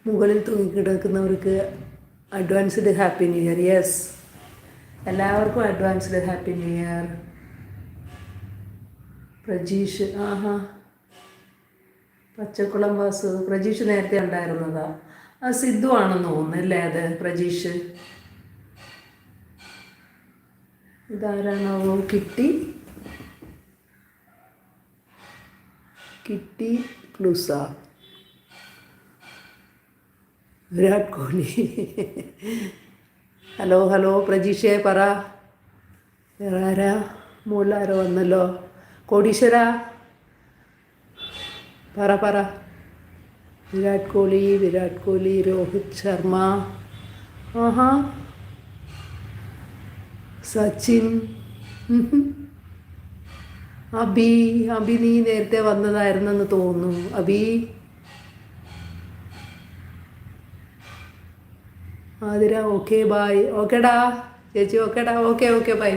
മുകളിൽ തൂങ്ങിക്കിടക്കുന്നവർക്ക് advanced happy new year. Yes, എല്ലാവർക്കും advanced happy new year. Prajeesh, ആഹാ, പച്ചക്കുളം വാസു. പ്രജീഷ് നേരത്തെ ഉണ്ടായിരുന്നതാ. ആ സിദ്ധു ആണെന്ന് തോന്നുന്നല്ലേ അത്, പ്രജീഷ്. ഇതാരാണോ? കിട്ടി പ്ലൂസ. വിരാട് കോഹ്ലി. ഹലോ പ്രജീഷേ പറ. വേറെ ആരാ? മുകളിലാരോ വന്നല്ലോ. കോടീശ്വര പറ. വിരാട് കോഹ്ലി, രോഹിത് ശർമ്മ, ആഹാ, സച്ചിൻ, അബി. നീ നേരത്തെ വന്നതായിരുന്നെന്ന് തോന്നുന്നു. അബി, ആതിര. Okay bye. ഓക്കേടാ ചേച്ചി, ഓക്കേടാ. Okay by.